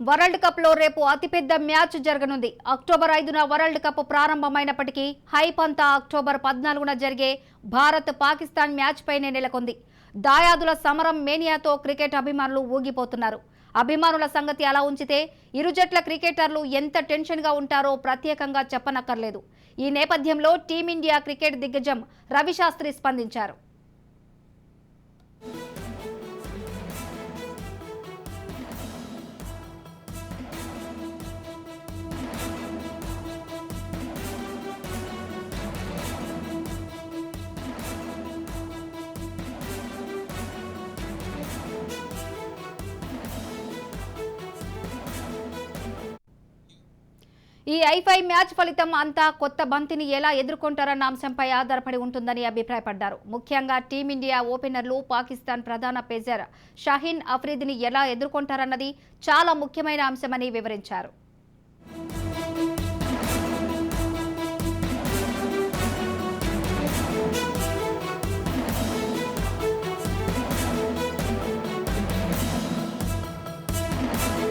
World cup లో రేపు అతిపెద్ద మ్యాచ్ జరగనుంది. అక్టోబర్ 5న వరల్డ్ కప్ ప్రారంభమైనప్పటికీ హైప్ అంతా అక్టోబర్ 14న జరిగే భారత్ పాకిస్తాన్ మ్యాచ్ పైనే నెలకొంది. దాయాదుల సమరం మేనియాతో క్రికెట్ అభిమానులు ఊగిపోతున్నారు. అభిమానుల సంగతి అలా ఉంచితే ఇరు జట్ల క్రికెటర్లు ఎంత టెన్షన్ గా ఉంటారో ప్రత్యేకంగా చెప్పనక్కర్లేదు. ఈ నేపథ్యంలో టీమిండియా క్రికెట్ దిగ్గజం రవిశాస్త్రి స్పందించారు. ఈ ఐఫై మ్యాచ్ ఫలితం అంతా కొత్త బంతిని ఎలా ఎదుర్కొంటారన్న అంశంపై ఆధారపడి ఉంటుందని అభిప్రాయపడ్డారు. ముఖ్యంగా టీమిండియా ఓపెనర్లు పాకిస్తాన్ ప్రధాన పేసర్ షాహీన్ అఫ్రీదీని ఎలా ఎదుర్కొంటారన్నది చాలా ముఖ్యమైన అంశమని వివరించారు.